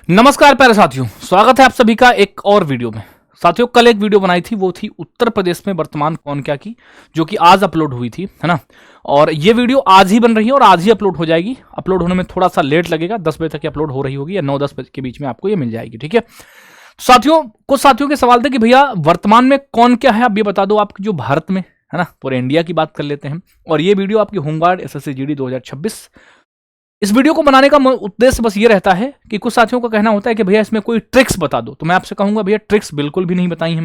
नमस्कार प्यारे साथियों, स्वागत है आप सभी का एक और वीडियो में। साथियों, कल एक वीडियो बनाई थी, वो थी उत्तर प्रदेश में वर्तमान कौन क्या की, जो कि आज अपलोड हुई थी, है ना। और ये वीडियो आज ही बन रही है और आज ही अपलोड हो जाएगी। अपलोड होने में थोड़ा सा लेट लगेगा, 10 बजे तक अपलोड हो रही होगी या 9-10 बजे के बीच में आपको ये मिल जाएगी, ठीक है। तो साथियों, कुछ साथियों के सवाल थे कि भैया वर्तमान में कौन क्या है, आप ये बता दो, आपके जो भारत में है ना, पूरे इंडिया की बात कर लेते हैं। और ये वीडियो आपकी होमगार्ड एसएससी जीडी 2026। इस वीडियो को बनाने का उद्देश्य बस ये रहता है कि कुछ साथियों का कहना होता है कि भैया इसमें कोई ट्रिक्स बता दो, तो मैं आपसे कहूंगा भैया ट्रिक्स बिल्कुल भी नहीं बताई है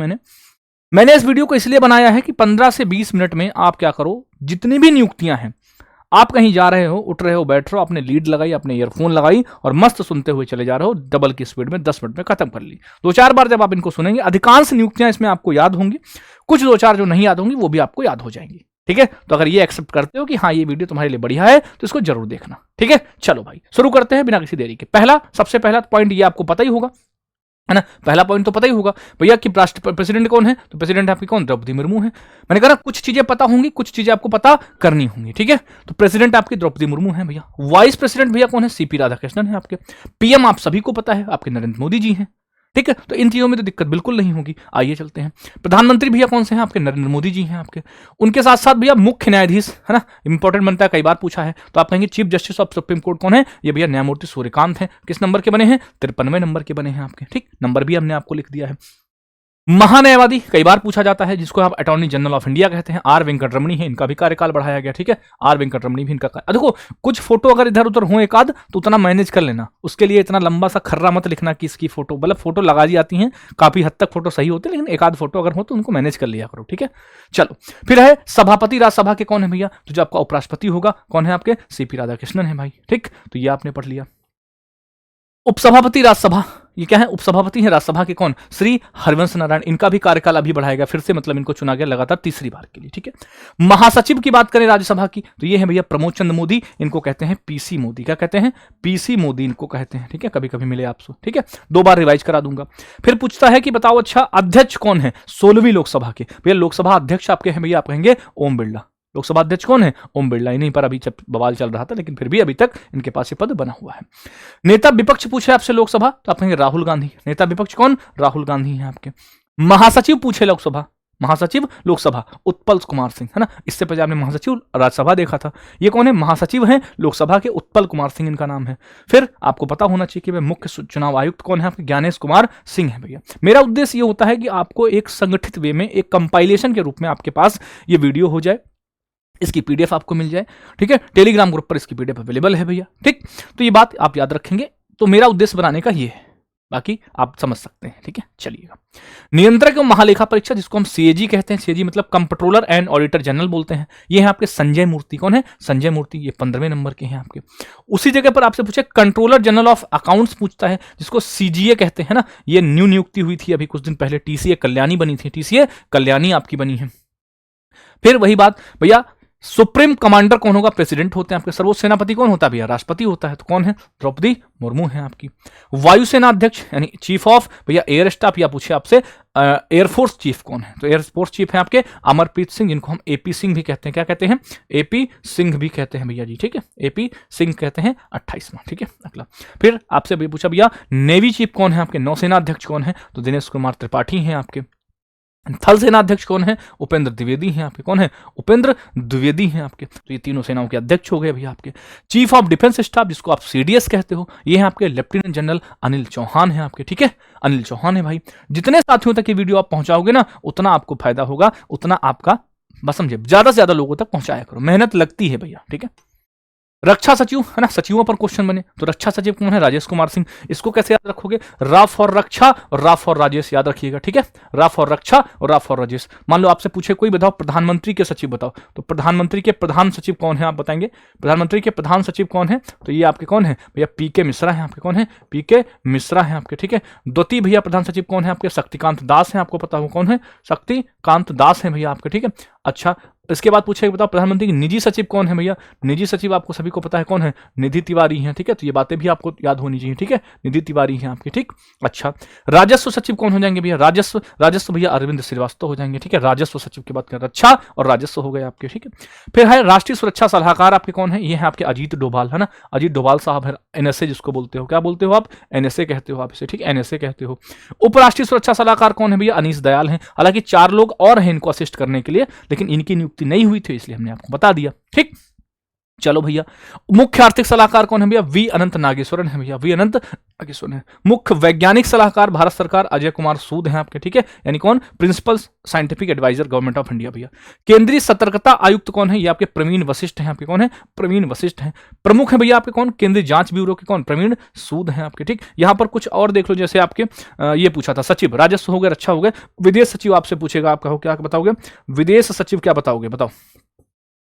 मैंने इस वीडियो को इसलिए बनाया है कि 15 से 20 मिनट में आप क्या करो, जितनी भी नियुक्तियां हैं, आप कहीं जा रहे हो, उठ रहे हो, बैठ रहे हो, आपने लीड लगाई, अपने ईयरफोन लगाई और मस्त सुनते हुए चले जा रहे हो, डबल की स्पीड में 10 मिनट में खत्म कर ली। 2-4 बार जब आप इनको सुनेंगे, अधिकांश नियुक्तियां इसमें आपको याद होंगी, कुछ 2-4 जो नहीं याद होंगी वो भी आपको याद हो जाएंगी, ठीक है। तो अगर ये एक्सेप्ट करते हो कि हाँ ये वीडियो तुम्हारे लिए बढ़िया है, तो इसको जरूर देखना, ठीक है। चलो भाई शुरू करते हैं बिना किसी देरी के। सबसे पहला पॉइंट ये आपको पता ही होगा, है ना। पहला पॉइंट तो पता ही होगा भैया कि प्रेसिडेंट कौन है, तो प्रेसिडेंट आपकी कौन, द्रौपदी मुर्मू है। मैंने कहा कुछ चीजें पता होंगी, कुछ चीजें आपको पता करनी होंगी, ठीक है। तो प्रेसिडेंट आपकी द्रौपदी मुर्मू है भैया। वाइस प्रेसिडेंट भैया कौन है, सीपी राधाकृष्णन है आपके। पीएम आप सभी को पता है, आपके नरेंद्र मोदी जी हैं, ठीक है। तो इन चीजों में तो दिक्कत बिल्कुल नहीं होगी। आइए चलते हैं। प्रधानमंत्री भैया कौन से हैं, आपके नरेंद्र मोदी जी हैं आपके। उनके साथ साथ भैया मुख्य न्यायाधीश, है ना, इंपॉर्टेंट बनता है, कई बार पूछा है, तो आप कहेंगे chief justice of supreme court कौन है, ये भैया न्यायमूर्ति सूर्यकांत है। किस नंबर के बने हैं, 53वें नंबर के बने हैं आपके, ठीक। नंबर भी हमने आपको लिख दिया है। महान्यायवादी कई बार पूछा जाता है, जिसको आप अटॉर्नी जनरल ऑफ इंडिया कहते हैं, आर वेंकटरमणी है, इनका भी कार्यकाल बढ़ाया गया, ठीक है। आर वेंकटरमणी भी इनका देखो, कुछ फोटो अगर इधर उधर हो एक आध तो उतना मैनेज कर लेना, उसके लिए इतना लंबा सा खर्रा मत लिखना कि इसकी फोटो, मतलब फोटो लगा दी जाती हैं, काफी हद तक फोटो सही होते हैं, लेकिन एक आध फोटो अगर हो तो उनको मैनेज कर लिया करो, ठीक है। चलो फिर है सभापति राज्यसभा के कौन है भैया, तो जो आपका उपराष्ट्रपति होगा कौन है, आपके सीपी राधाकृष्णन है भाई, ठीक। तो ये आपने पढ़ लिया। उपसभापति राज्यसभा, ये क्या है, उपसभापति है राज्यसभा के कौन, श्री हरिवंश नारायण, इनका भी कार्यकाल अभी बढ़ाएगा फिर से, मतलब इनको चुना गया लगातार तीसरी बार के लिए, ठीक है। महासचिव की बात करें राज्यसभा की, तो ये है भैया प्रमोद चंद्र मोदी, इनको कहते हैं पीसी मोदी। क्या कहते हैं, पीसी मोदी इनको कहते हैं, ठीक है। कभी कभी मिले आपसे, ठीक है, 2 बार रिवाइज करा दूंगा। फिर पूछता है कि बताओ अच्छा अध्यक्ष कौन है 16वीं लोकसभा के, भैया लोकसभा अध्यक्ष आपके हैं भैया, आप कहेंगे ओम बिरला। लोकसभा अध्यक्ष कौन है, ओम बिरला। इन्हीं पर अभी बवाल चल रहा था, लेकिन फिर भी अभी तक इनके पास ये पद बना हुआ है। नेता विपक्ष पूछे आपसे लोकसभा, तो आप कहेंगे राहुल गांधी। नेता विपक्ष कौन, राहुल गांधी है आपके। महासचिव पूछे लोकसभा, महासचिव लोकसभा उत्पल कुमार सिंह, है ना। इससे पहले आपने महासचिव राज्यसभा देखा था, ये कौन है, महासचिव है लोकसभा के उत्पल कुमार सिंह इनका नाम है। फिर आपको पता होना चाहिए कि भाई मुख्य चुनाव आयुक्त कौन है, आपके ज्ञानेश कुमार सिंह है भैया। मेरा उद्देश्य ये होता है कि आपको एक संगठित वे में, एक कंपाइलेशन के रूप में आपके पास ये वीडियो हो जाए, इसकी पीडीएफ आपको मिल जाए, ठीक है। टेलीग्राम ग्रुप पर इसकी पीडीएफ अवेलेबल है भैया, ठीक। तो ये बात आप याद रखेंगे, तो मेरा उद्देश्य बनाने का ये है, बाकी आप समझ सकते हैं, ठीक है। चलिएगा, नियंत्रक एवं महालेखा परीक्षा, जिसको हम सीएजी कहते हैं, सीएजी मतलब कंप्ट्रोलर एंड ऑडिटर जनरल बोलते हैं, ये है आपके संजय मूर्ति। कौन है, संजय मूर्ति, ये 15वें नंबर के हैं आपके। उसी जगह पर आपसे पूछे कंट्रोलर जनरल ऑफ अकाउंट्स पूछता है, जिसको सीजीए कहते हैं ना, ये न्यू नियुक्ति हुई थी अभी कुछ दिन पहले, टीसीए कल्याणी बनी थी, टीसीए कल्याणी आपकी बनी है। फिर वही बात भैया, सुप्रीम कमांडर कौन होगा, प्रेसिडेंट होते हैं आपके। सर्वोच्च सेनापति कौन होता है भैया, राष्ट्रपति होता है, तो कौन है, द्रौपदी मुर्मू है आपकी। वायुसेना अध्यक्ष यानी चीफ ऑफ भैया एयर स्टाफ, या पूछे आपसे एयरफोर्स चीफ कौन है, तो एयरफोर्स चीफ है आपके अमरप्रीत सिंह, जिनको हम एपी सिंह भी कहते हैं। क्या कहते हैं, एपी सिंह भी कहते हैं भैया जी, ठीक है। एपी सिंह कहते हैं 28वां, ठीक है, अगला। फिर आपसे अभी पूछा भैया नेवी चीफ कौन है आपके, नौसेना अध्यक्ष कौन है, तो दिनेश कुमार त्रिपाठी हैं आपके। थल सेना अध्यक्ष कौन है, उपेंद्र द्विवेदी हैं आपके। कौन है, उपेंद्र द्विवेदी हैं आपके। तो ये तीनों सेनाओं के अध्यक्ष हो गए भैया आपके। चीफ ऑफ डिफेंस स्टाफ, जिसको आप सीडीएस कहते हो, ये है आपके लेफ्टिनेंट जनरल अनिल चौहान है आपके, ठीक है। अनिल चौहान है भाई। जितने साथियों तक ये वीडियो आप पहुंचाओगे ना, उतना आपको फायदा होगा, उतना आपका, बस समझे, ज्यादा से ज्यादा लोगों तक पहुंचाया करो, मेहनत लगती है भैया, ठीक है। रक्षा सचिव, है ना, सचिवों पर क्वेश्चन बने, तो रक्षा सचिव कौन है, राजेश कुमार सिंह। इसको कैसे याद रखोगे, रा फॉर रक्षा और रा फॉर राजेश याद रखिएगा, ठीक है। रा फॉर रक्षा और रा फॉर राजेश। मान लो आपसे पूछे कोई बताओ प्रधानमंत्री के सचिव बताओ, तो प्रधानमंत्री के प्रधान सचिव कौन है, आप बताएंगे। प्रधानमंत्री के प्रधान सचिव कौन है, तो ये आपके कौन है भैया, पीके मिश्रा है आपके। कौन है, पीके मिश्रा है आपके, ठीक है। द्वितीय भैया प्रधान सचिव कौन है आपके, शक्तिकांत दास है, आपको पता हो कौन है, शक्तिकांत दास है भैया आपके, ठीक है। अच्छा, इसके बाद पूछेगा बताओ प्रधानमंत्री की निजी सचिव कौन है भैया। निजी सचिव आपको सभी को पता है कौन है, निधि तिवारी हैं, ठीक है। तो ये बातें भी आपको याद होनी चाहिए, ठीक है, निधि तिवारी हैं आपके, ठीक। अच्छा, राजस्व सचिव कौन हो जाएंगे भैया, राजस्व भैया अरविंद श्रीवास्तव हो जाएंगे, ठीक है। राजस्व सचिव की बात करें, रक्षा और राजस्व हो गए आपके, ठीक है। फिर है राष्ट्रीय सुरक्षा सलाहकार आपके कौन है, ये है आपके अजीत डोभाल, है ना, अजीत डोभाल साहब है, एनएसए जिसको बोलते हो, क्या बोलते हो आप, एनएसए कहते हो आप इसे, ठीक, एनएसए कहते हो। उपराष्ट्रीय सुरक्षा सलाहकार कौन है भैया, अनीस दयाल हैं। हालांकि 4 लोग और हैं इनको असिस्ट करने के लिए, लेकिन इनकी नियुक्ति नहीं हुई थी इसलिए हमने आपको बता दिया, ठीक। चलो भैया, मुख्य आर्थिक सलाहकार कौन है भैया, वी अनंत नागेश्वरन है भैया, वी अनंत नागेश्वरन है। मुख्य वैज्ञानिक सलाहकार भारत सरकार अजय कुमार सूद हैं आपके, ठीक है, यानी कौन, principal scientific adviser government of India भैया। केंद्रीय सतर्कता आयुक्त कौन है, ये आपके प्रवीण वशिष्ठ हैं आपके, कौन है, प्रवीण वशिष्ठ हैं। प्रमुख है भैया आपके कौन, केंद्रीय जांच ब्यूरो के कौन, प्रवीण सूद हैं आपके, ठीक। यहां पर कुछ और देख लो, जैसे आपके ये पूछा था सचिव, राजस्व हो गए, रक्षा हो गए, विदेश सचिव आपसे पूछेगा, आप कहो क्या बताओगे, विदेश सचिव क्या बताओगे, बताओ।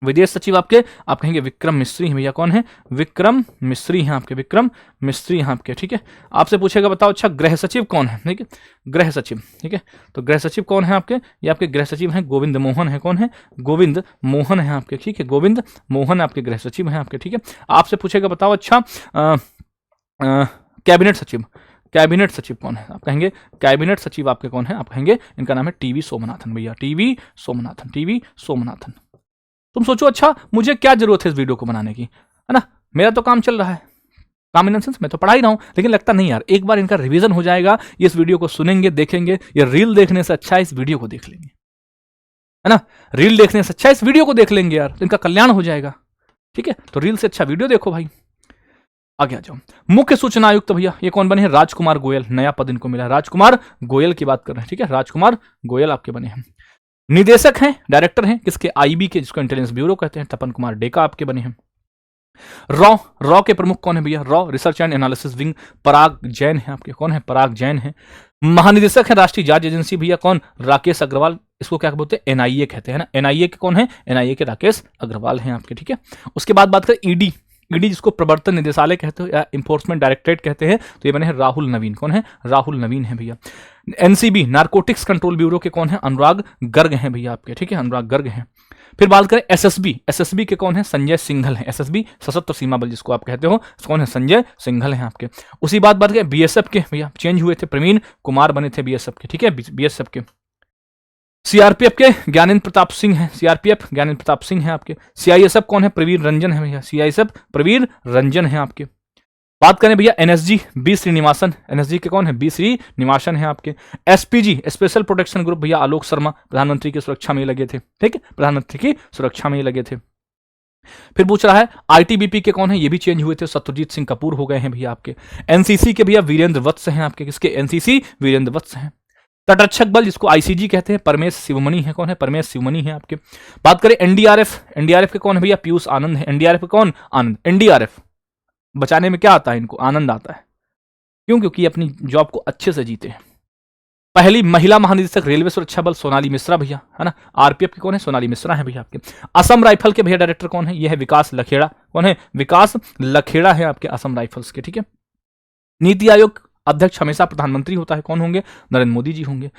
विदेश सचिव आपके, आप कहेंगे विक्रम मिस्री हैं भैया, कौन है, विक्रम मिस्री हैं आपके, विक्रम मिस्री हैं आपके, ठीक है। आपसे पूछेगा बताओ अच्छा गृह सचिव कौन है, ठीक है, गृह सचिव, ठीक है। तो गृह सचिव कौन है आपके, ये आपके गृह सचिव हैं गोविंद मोहन है, कौन है, गोविंद मोहन है आपके, ठीक है, गोविंद मोहन आपके गृह सचिव हैं आपके, ठीक है। आपसे पूछेगा बताओ अच्छा कैबिनेट सचिव, कैबिनेट सचिव कौन है, आप कहेंगे कैबिनेट सचिव आपके कौन है, आप कहेंगे इनका नाम है टीवी सोमनाथन भैया, टीवी सोमनाथन, टीवी सोमनाथन। तुम सोचो अच्छा मुझे क्या जरूरत है इस वीडियो को बनाने की, है ना, मेरा तो काम चल रहा है, काम इन सेंस मैं तो पढ़ा ही रहा हूं, लेकिन लगता नहीं यार एक बार इनका रिवीजन हो जाएगा, ये इस वीडियो को सुनेंगे देखेंगे, ये रील देखने से अच्छा इस वीडियो को देख लेंगे, है ना, रील देखने से अच्छा इस वीडियो को देख लेंगे यार, तो इनका कल्याण हो जाएगा, ठीक है। तो रील से अच्छा वीडियो देखो भाई। आगे आ जाओ, मुख्य सूचना आयुक्त भैया ये कौन बने हैं, राजकुमार गोयल, नया पद इनको मिला, राजकुमार गोयल की बात कर रहे हैं, ठीक है, राजकुमार गोयल आपके बने हैं। निदेशक हैं, डायरेक्टर हैं किसके, आईबी के, जिसको इंटेलिजेंस ब्यूरो कहते हैं, तपन कुमार डेका आपके बने हैं। रॉ के प्रमुख कौन है भैया, रॉ research and analysis wing, Parag Jain है आपके, कौन है, पराग जैन है। महानिदेशक है राष्ट्रीय जांच एजेंसी भैया कौन, राकेश अग्रवाल, इसको क्या बोलते हैं, एनआईए कहते हैं ना, एनआईए के कौन है, एनआईए के राकेश अग्रवाल हैं आपके, ठीक है। उसके बाद बात करें ईडी, ईडी जिसको प्रवर्तन निदेशालय कहते हो या इंफोर्समेंट डायरेक्टरेट कहते हैं, तो ये बने हैं राहुल नवीन, कौन है, राहुल नवीन है भैया। एनसीबी नारकोटिक्स कंट्रोल ब्यूरो के कौन है, अनुराग गर्ग हैं भैया आपके, ठीक है, अनुराग गर्ग हैं। फिर बात करें एसएसबी, एसएसबी के कौन है, संजय सिंघल है, एसएसबी सशस्त्र सीमा बल जिसको आप कहते हो, कौन है, संजय सिंघल हैं आपके। उसी बात करें बीएसएफ के भैया, चेंज हुए थे, प्रवीण कुमार बने थे बीएसएफ के, ठीक है, बीएसएफ के। सीआरपीएफ के ज्ञानेंद्र प्रताप सिंह हैं, सीआरपीएफ ज्ञानेंद्र प्रताप सिंह हैं आपके। सीआईएसएफ कौन है, प्रवीर रंजन है भैया, सीआईएसएफ प्रवीर रंजन है आपके। बात करें भैया एनएसजी, बी श्रीनिवासन, एनएसजी के कौन है, बी श्रीनिवासन है आपके। एसपीजी स्पेशल प्रोटेक्शन ग्रुप भैया आलोक शर्मा, प्रधानमंत्री की सुरक्षा में लगे थे, ठीक है, प्रधानमंत्री की सुरक्षा में लगे थे। फिर पूछ रहा है आईटीबीपी के कौन है, ये भी चेंज हुए थे, सत्यजीत सिंह कपूर हो गए हैं भैया आपके। एनसीसी के भैया वीरेंद्र वत्स हैं आपके, किसके, एनसीसी वीरेंद्र वत्स हैं। तटरक्षक बल जिसको आईसीजी कहते हैं, परमेश शिवमणि है, कौन है, परमेश शिवमणि है आपके। बात करें एनडीआरएफ, एनडीआरएफ के कौन है भैया, पीयूष आनंद है, एनडीआरएफ के कौन, आनंद। एनडीआरएफ बचाने में क्या आता है इनको, आनंद आता है, क्यों, क्योंकि अपनी जॉब को अच्छे से जीते हैं। पहली महिला महानिदेशक रेलवे सुरक्षा बल सोनाली मिश्रा भैया, है ना, आरपीएफ के कौन है, सोनाली मिश्रा है भैया आपके। असम राइफल के भैया डायरेक्टर कौन है, यह है विकास लखेड़ा, कौन है, विकास लखेड़ा है आपके असम राइफल्स के, ठीक है। नीति आयोग अध्यक्ष हमेशा प्रधानमंत्री होता है, कौन होंगे, नरेंद्र मोदी जी होंगे।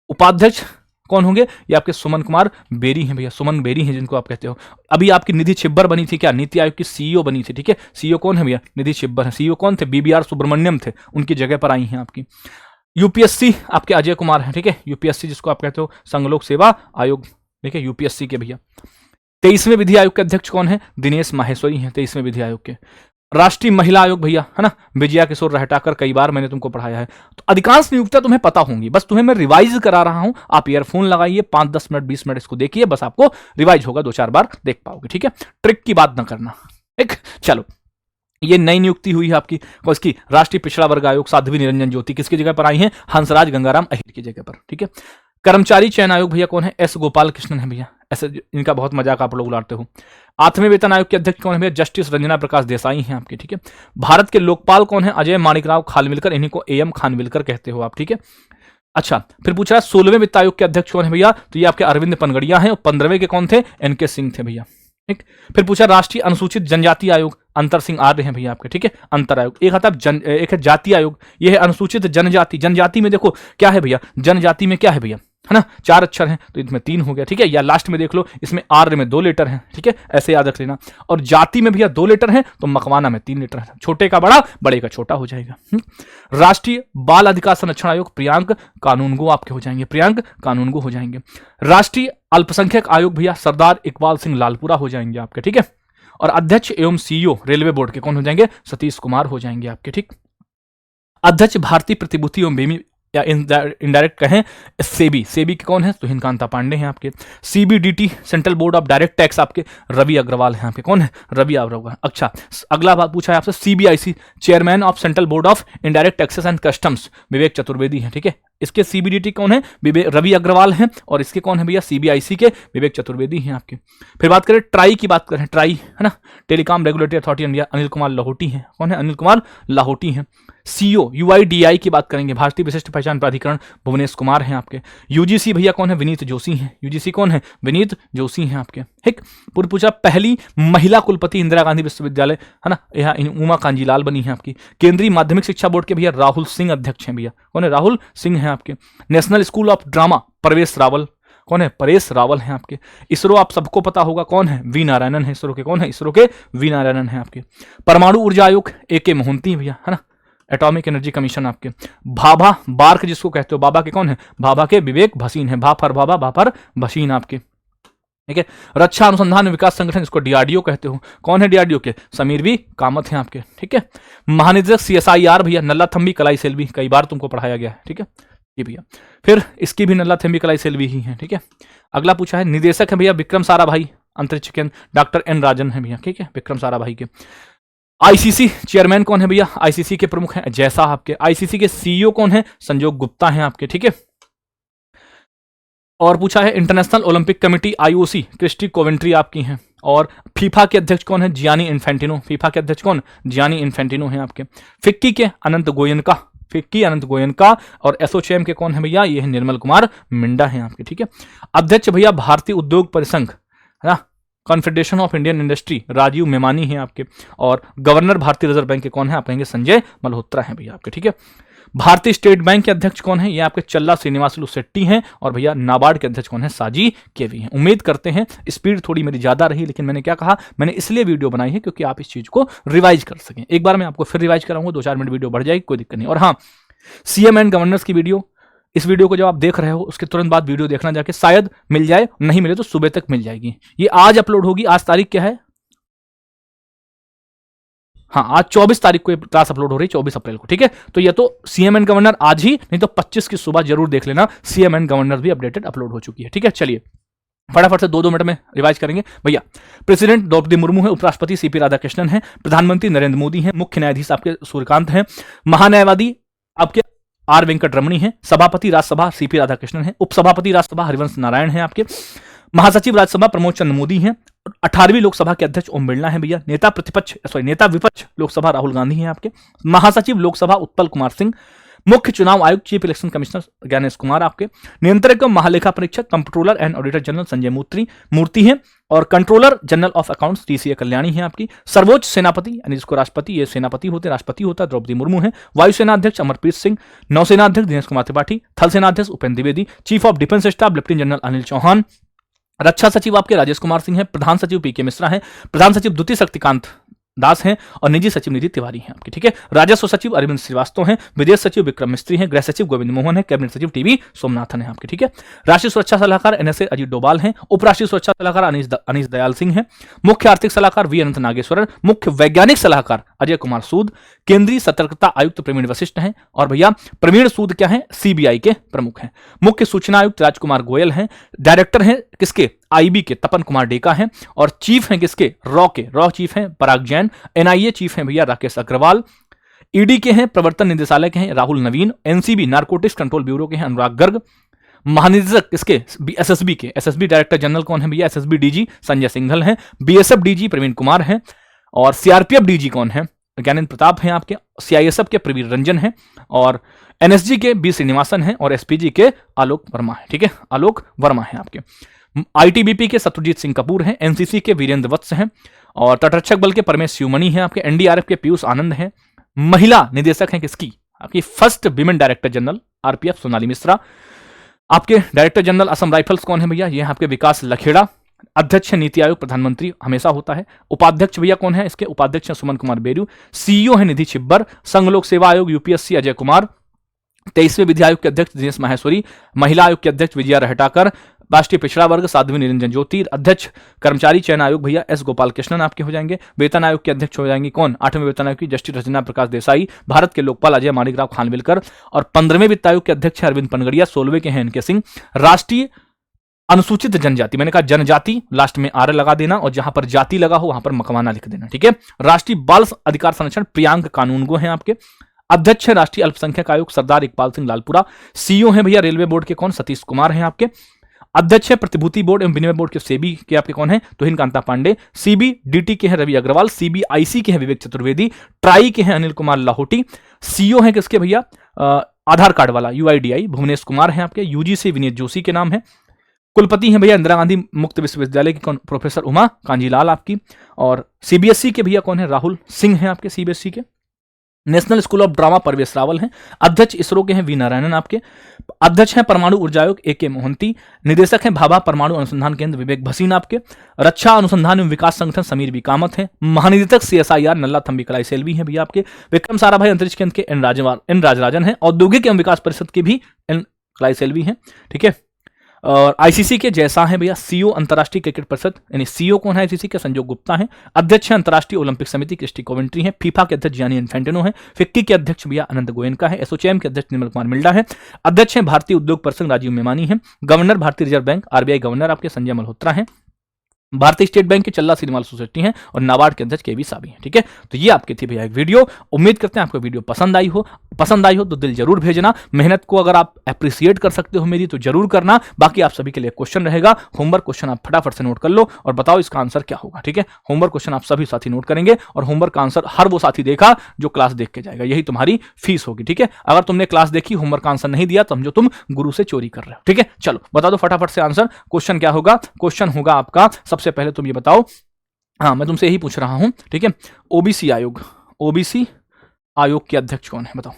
उपाध्यक्ष कौन होंगे, ये आपके सुमन कुमार बेरी हैं भैया, सुमन बेरी हैं जिनको आप कहते हो। अभी आपकी निधि छिब्बर बनी थी क्या, नीति आयोग की सीईओ बनी थी, ठीक है, सीईओ कौन है भैया, निधि छिब्बर है। सीईओ कौन थे, बीबीआर सुब्रमण्यम थे, उनकी जगह पर आई हैं आपकी। यूपीएससी आपके अजय कुमार हैं, ठीक है, यूपीएससी जिसको आप कहते हो संघ सेवा आयोग, ठीक है, यूपीएससी के भैया। 23वें विधि आयोग के अध्यक्ष कौन है, दिनेश माहेश्वरी हैं 23वें विधि आयोग के। राष्ट्रीय महिला आयोग भैया, है ना, विजया किशोर रहटाकर, कई बार मैंने तुमको पढ़ाया है, तो अधिकांश नियुक्तियां तुम्हें पता होंगी, बस तुम्हें मैं रिवाइज करा रहा हूं। आप ईयरफोन लगाइए, 5-10 मिनट 20 मिनट इसको देखिए, बस आपको रिवाइज होगा, 2-4 बार देख पाओगे, ठीक है, ट्रिक की बात ना करना, ठीक। चलो, ये नई नियुक्ति हुई है आपकी, इसकी राष्ट्रीय पिछड़ा वर्ग आयोग, साध्वी निरंजन ज्योति किसकी जगह पर आई है, हंसराज गंगाराम अहिर की जगह पर, ठीक है। कर्मचारी चयन आयोग भैया कौन है, एस गोपाल कृष्णन है भैया, ऐसे इनका बहुत मजाक आप लोग उड़ाते हो। 8वें वेतन आयोग के अध्यक्ष कौन है भैया, जस्टिस रंजना प्रकाश देसाई हैं आपके, ठीक है। भारत के लोकपाल कौन है, अजय माणिकराव खानविलकर, इन्हीं को एएम खानविलकर कहते हो आप, ठीक है। अच्छा, फिर पूछ रहा है 16वें वित्त आयोग के अध्यक्ष कौन है भैया, तो ये आपके अरविंद पनगड़िया हैं, और 15वें के कौन थे, एनके सिंह थे भैया, ठीक। फिर पूछा राष्ट्रीय अनुसूचित जनजाति आयोग, अंतर सिंह आर्य हैं भैया आपके, ठीक है, अंतर आयोग। एक आता है एक है जाति आयोग, ये है अनुसूचित जनजाति, जनजाति में देखो क्या है भैया, जनजाति में क्या है भैया, है ना, 4 अक्षर हैं तो इसमें 3 हो गया, ठीक है। या लास्ट में देख लो, इसमें आर्य में 2 लेटर हैं, ठीक है, ऐसे याद रख लेना। और जाति में भैया 2 लेटर हैं तो मकवाना में 3 लेटर हैं, छोटे का बड़ा, बड़े का छोटा हो जाएगा। राष्ट्रीय बाल अधिकार संरक्षण आयोग प्रियांक कानूनगो आपके हो जाएंगे, प्रियांक कानूनगो हो जाएंगे। राष्ट्रीय अल्पसंख्यक आयोग भैया सरदार इकबाल सिंह लालपुरा हो जाएंगे आपके, ठीक है। और अध्यक्ष एवं सीईओ रेलवे बोर्ड के कौन हो जाएंगे, सतीश कुमार हो जाएंगे आपके, ठीक। अध्यक्ष भारतीय प्रतिभूति एवं बीमा या इनडायरेक्ट कहें सेबी, सेबी के कौन है, तुहिन कांता पांडे हैं आपके। CBDT central board of direct tax आपके रवि अग्रवाल हैं आपके, कौन है, रवि अग्रवाल। अच्छा, अगला बात पूछा है आपसे, CBIC chairman of central board of indirect taxes and customs Vivek Chaturvedi हैं, ठीक है। इसके सीबीडीटी कौन है, रवि अग्रवाल हैं, और इसके कौन है भैया, सीबीआईसी के विवेक चतुर्वेदी हैं आपके। फिर बात करें ट्राई की, बात करें ट्राई, है ना, telecom regulatory authority India, Anil Kumar Lahoti हैं, कौन है, अनिल कुमार लाहौटी हैं। सीओ यूआईडीआई की बात करेंगे, भारतीय विशिष्ट पहचान प्राधिकरण, भुवनेश कुमार हैं आपके। यूजीसी भैया कौन है, विनीत जोशी हैं, यूजीसी कौन है, विनीत जोशी हैं आपके, ठीक। पूर्व पूछा पहली महिला कुलपति इंदिरा गांधी विश्वविद्यालय, है ना, यहाँ उमा कांजीलाल बनी है आपकी। केंद्रीय माध्यमिक शिक्षा बोर्ड के भैया राहुल सिंह अध्यक्ष हैं भैया, कौन है, राहुल सिंह हैं आपके। नेशनल स्कूल ऑफ ड्रामा परवेश रावल, कौन है, परेश रावल हैं आपके। इसरो आप सबको पता होगा कौन है, वी नारायणन है, इसरो के कौन है, इसरो के वी नारायणन है आपके। परमाणु ऊर्जा आयोग AK मोहंती भैया, है ना, एटॉमिक एनर्जी कमीशन आपके। भाभा बार्क जिसको कहते हो, बाबा के कौन है, भाभा के विवेक भसीन है, भाफर भाभा भाफर भसीन आपके, ठीक है। रक्षा अनुसंधान विकास संगठन, इसको डीआरडीओ कहते हो, कौन है डीआरडीओ के, समीर वी कामत हैं आपके, ठीक है। महानिदेशक CSIR भैया नल्लाथम्बी कलाई सेल्वी, कई बार तुमको पढ़ाया गया है, ठीक है, ये भैया। फिर इसकी भी नल्लाथम्बी कलाई सेल्वी ही है, ठीक है। अगला पूछा है, निदेशक है भैया विक्रम साराभाई अंतरिक्ष केंद्र, डॉक्टर N राजन है भैया, ठीक है, विक्रम साराभाई के। आईसीसी चेयरमैन कौन है भैया, आईसीसी के प्रमुख हैं अजय शाह आपके। आईसीसी के सीईओ कौन है, संजोग गुप्ता हैं आपके, ठीक है। और पूछा है international Olympic committee IOC Christie Coventry आपकी हैं। और फीफा के अध्यक्ष कौन है, जियानी इन्फेंटिनो, फीफा के अध्यक्ष कौन, जियानी इन्फेंटिनो हैं आपके। फिक्की के अनंत गोयनका, फिक्की अनंत गोयनका। और एसोचैम के कौन है भैया, ये है निर्मल कुमार मिंडा हैं आपके, ठीक है। अध्यक्ष भैया भारतीय उद्योग परिसंघ, है ना, confederation of Indian industry Rajiv Memani हैं आपके। और गवर्नर भारतीय रिजर्व बैंक के कौन है, आप कहेंगे संजय मल्होत्रा हैं भैया आपके, ठीक है। भारतीय स्टेट बैंक के अध्यक्ष कौन है, ये आपके चल्ला श्रीनिवासलू शेट्टी हैं। और भैया नाबार्ड के अध्यक्ष कौन है, साजी केवी हैं। उम्मीद करते हैं स्पीड थोड़ी मेरी ज्यादा रही, लेकिन मैंने क्या कहा, मैंने इसलिए वीडियो बनाई है क्योंकि आप इस चीज को रिवाइज कर सकें। एक बार मैं आपको फिर रिवाइज कराऊंगा, 2-4 मिनट वीडियो बढ़ जाएगी, कोई दिक्कत नहीं। और हाँ, सीएम एंड गवर्नर्स की वीडियो, इस वीडियो को जब आप देख रहे हो उसके तुरंत बाद वीडियो देखना जाके, शायद मिल जाए, नहीं मिले तो सुबह तक मिल जाएगी। ये आज अपलोड होगी, आज तारीख क्या है, हाँ आज 24 तारीख को क्लास अपलोड हो रही है, 24 अप्रैल को, ठीक है। तो ये तो सीएम एंड गवर्नर आज ही, नहीं तो 25 की सुबह जरूर देख लेना, सीएम एंड गवर्नर भी अपडेटेड अपलोड हो चुकी है, ठीक है। चलिए फटाफट से 2-2 मिनट में रिवाइज करेंगे भैया। प्रेसिडेंट द्रौपदी मुर्मू है, उपराष्ट्रपति CP राधाकृष्णन है, प्रधानमंत्री नरेंद्र मोदी हैं, मुख्य न्यायाधीश आपके सूर्यकांत हैं, महान्यायवादी आपके R वेंकट रमणी हैं, सभापति राज्यसभा CP राधाकृष्णन है, उपसभापति राज्यसभा हरिवंश नारायण हैं आपके, महासचिव राज्यसभा प्रमोद चंद्र मोदी हैं, 18वीं लोकसभा के अध्यक्ष ओम बिरला हैं भैया, नेता विपक्ष लोकसभा राहुल गांधी हैं आपके, महासचिव लोकसभा उत्पल कुमार सिंह, मुख्य चुनाव आयुक्त chief election commissioner Gyanesh Kumar आपके, नियंत्रक महालेखा परीक्षक comptroller and auditor general Sanjay Murthy हैं, और controller general of accounts TCA Kalyani है आपकी, सर्वोच्च सेनापति यानी जिसको राष्ट्रपति, ये सेनापति होते, राष्ट्रपति होता है द्रौपदी मुर्मू है, वायुसेना अध्यक्ष अमरप्रीत सिंह, नौसेना अध्यक्ष दिनेश कुमार त्रिपाठी, थल सेना अध्यक्ष Upendra Dwivedi, chief of defence staff lieutenant general Anil Chauhan, रक्षा सचिव आपके राजेश कुमार सिंह हैं, प्रधान सचिव PK मिश्रा हैं, प्रधान सचिव द्वितीय शक्तिकांत दास हैं, और निजी सचिव निधि तिवारी हैं आपके, ठीक है। राजस्व सचिव अरविंद श्रीवास्तव हैं, विदेश सचिव विक्रम मिस्त्री हैं, गृह सचिव गोविंद मोहन है, कैबिनेट सचिव TB सोमनाथन है आपके, ठीक है। राष्ट्रीय सुरक्षा सलाहकार NSA अजीत डोभाल हैं, उपराष्ट्रीय सुरक्षा सलाहकार अनीस दयाल सिंह हैं, मुख्य आर्थिक सलाहकार V अनंत नागेश्वरन, मुख्य वैज्ञानिक सलाहकार अजय कुमार सूद, केंद्रीय सतर्कता आयुक्त प्रवीण वशिष्ठ हैं, और भैया प्रवीण सूद क्या है, CBI के प्रमुख हैं, मुख्य सूचना आयुक्त राजकुमार गोयल हैं, डायरेक्टर हैं किसके, IB के तपन कुमार डेका हैं, और चीफ हैं किसके, रॉ चीफ हैं पराग जैन, NIA चीफ हैं भैया राकेश अग्रवाल, ED के हैं प्रवर्तन निदेशालय के हैं राहुल नवीन, NCB नारकोटिक्स कंट्रोल ब्यूरो के हैं अनुराग गर्ग, महानिदेशक किसके, SSB के, SSB डायरेक्टर जनरल कौन है भैया, SSB DG संजय सिंघल हैं, BSF DG प्रवीण कुमार हैं, और CRPF DG कौन है, ज्ञानेंद्र प्रताप हैं आपके, CISF के प्रवीर रंजन हैं, और NSG के B श्रीनिवासन हैं, और SPG के आलोक वर्मा है, ठीक है, आलोक वर्मा है आपके, ITBP के सत्यजीत सिंह कपूर हैं, NCC के वीरेंद्र वत्स हैं, और तटरक्षक बल के परमेश शिवमणि हैं आपके, NDRF के पीयूष आनंद हैं, महिला निदेशक हैं किसकी, आपकी first women director general RPF Sonali Mishra, आपके डायरेक्टर जनरल असम राइफल्स कौन है भैया? ये है आपके विकास लखेड़ा। अध्यक्ष नीति आयोग प्रधानमंत्री हमेशा होता है। उपाध्यक्ष भैया कौन है इसके? उपाध्यक्ष सुमन कुमार बेरू। सीईओ है निधि छिब्बर। संघ लोक सेवा आयोग यूपीएससी अजय कुमार। 23वें विधि आयोग के अध्यक्ष दिनेश माहेश्वरी। महिला आयोग के अध्यक्ष विजया रहटाकर। राष्ट्रीय पिछड़ा वर्ग साध्वी निरंजन ज्योति। अध्यक्ष कर्मचारी चयन आयोग भैया एस गोपाल कृष्णन आपके हो जाएंगे। वेतन आयोग के अध्यक्ष हो जाएंगे कौन? 8वें वेतन आयोग की जस्टिस रचना प्रकाश देसाई। भारत के लोकपाल अजय माणिकराव खानविलकर। और 15वें वित्त आयोग के अध्यक्ष अरविंद पनगड़िया। 16वें के हैं एनके सिंह। राष्ट्रीय अनुसूचित जनजाति, मैंने कहा जनजाति, लास्ट में आर लगा देना और जहां पर जाति लगा हो वहां पर मकवाना लिख देना, ठीक है। राष्ट्रीय बाल अधिकार संरक्षण प्रियांक कानूनगो हैं आपके। अध्यक्ष है राष्ट्रीय अल्पसंख्यक आयोग सरदार इकबाल सिंह लालपुरा। सीईओ हैं भैया रेलवे बोर्ड के कौन? सतीश कुमार हैं आपके। अध्यक्ष है प्रतिभूति बोर्ड एवं विनिमय बोर्ड के सेबी के आपके कौन है? तुहिन कांता पांडे। सीबीडीटी के हैं रवि अग्रवाल। सीबीआईसी के हैं विवेक चतुर्वेदी। ट्राई के हैं अनिल कुमार लाहौटी। सीईओ हैं किसके भैया? आधार कार्ड वाला यूआईडीआई भुवनेश कुमार हैं आपके। यूजीसी विनीत जोशी के नाम है। कुलपति हैं भैया इंदिरा गांधी मुक्त विश्वविद्यालय के कौन? प्रोफेसर उमा कांजीलाल आपकी। और सीबीएसई के भैया कौन है? राहुल सिंह हैं आपके सीबीएसई के। नेशनल स्कूल ऑफ ड्रामा परवेश रावल हैं। अध्यक्ष इसरो के हैं वी नारायणन आपके। अध्यक्ष हैं परमाणु ऊर्जा आयोग ए.के. मोहंती। निदेशक हैं भाभा परमाणु अनुसंधान केंद्र विवेक भसीन आपके। रक्षा अनुसंधान एवं विकास संगठन समीर बी कामत हैं। महानिदेशक सीएसआईआर नल्ला थम्बी कलाई सेल्वी हैं भैया आपके। विक्रम साराभाई अंतरिक्ष केंद्र के एन राजराजन हैं। औद्योगिक एवं विकास परिषद के भी एन कलाई सेल्वी हैं, ठीक है। और आईसीसी के जैसा है भैया सीईओ अंतर्राष्ट्रीय क्रिकेट परिषद, यानी सीईओ कौन है आईसीसी के? संजोग गुप्ता है। अध्यक्ष है अंतर्राष्ट्रीय ओलंपिक समिति क्रिस्टी कोवेंट्री है। फीफा के अध्यक्ष जियानी इन्फेंटिनो है। फिक्की के अध्यक्ष भैया अनंत गोयनका है। एसोचैम के अध्यक्ष निर्मल कुमार मिल्डा है। अध्यक्ष है भारतीय उद्योग परिसंघ राजीव मेमानी है। गवर्नर भारतीय रिजर्व बैंक आरबीआई गवर्नर आपके संजय मल्होत्रा है। भारतीय स्टेट बैंक के चल्ला श्रीनिवाल सोसाइटी हैं और नाबार्ड के अध्यक्ष केवी साबी हैं, ठीक है। तो ये आपकी थी भैया एक वीडियो। उम्मीद करते हैं आपको वीडियो पसंद आई हो तो दिल जरूर भेजना। मेहनत को अगर आप अप्रिसिएट कर सकते हो मेरी तो जरूर करना। बाकी आप सभी के लिए क्वेश्चन रहेगा, होमवर्क क्वेश्चन आप फटाफट से नोट कर लो और बताओ इसका आंसर क्या होगा, ठीक है। होमवर्क क्वेश्चन आप सभी साथी नोट करेंगे और होमवर्क का आंसर हर वो साथी देखा जो क्लास देख के जाएगा, यही तुम्हारी फीस होगी, ठीक है। अगर तुमने क्लास देखी होमवर्क का आंसर नहीं दिया तो समझो तुम गुरु से चोरी कर रहे हो, ठीक है। चलो बता दो फटाफट से आंसर। क्वेश्चन क्या होगा? क्वेश्चन होगा आपका, सबसे पहले तुम ये बताओ, हाँ मैं तुमसे यही पूछ रहा हूं, ठीक है। ओबीसी आयोग के अध्यक्ष कौन है बताओ?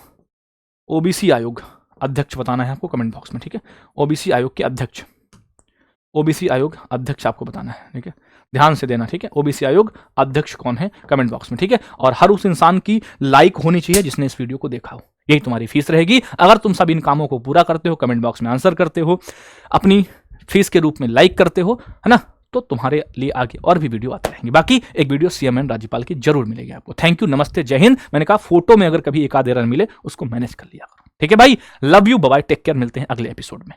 ओबीसी आयोग अध्यक्ष बताना है आपको कमेंट बॉक्स में, ठीक है। ओबीसी आयोग के अध्यक्ष, ओबीसी आयोग अध्यक्ष आपको बताना है, ठीक है। ध्यान से देना, ठीक है। ओबीसी आयोग अध्यक्ष कौन है कमेंट बॉक्स में, ठीक है। और हर उस इंसान की लाइक होनी चाहिए जिसने इस वीडियो को देखा हो, यही तुम्हारी फीस रहेगी। अगर तुम सब इन कामों को पूरा करते हो, कमेंट बॉक्स में आंसर करते हो, अपनी फीस के रूप में लाइक करते हो, है ना, तो तुम्हारे लिए आगे और भी वीडियो आते रहेंगे। बाकी एक वीडियो सीएम एंड राज्यपाल की जरूर मिलेगी आपको। थैंक यू, नमस्ते, जय हिंद। मैंने कहा फोटो में अगर कभी एक आध एरर मिले उसको मैनेज कर लिया करो, ठीक है भाई। Love you, bye, take care, मिलते हैं अगले एपिसोड में।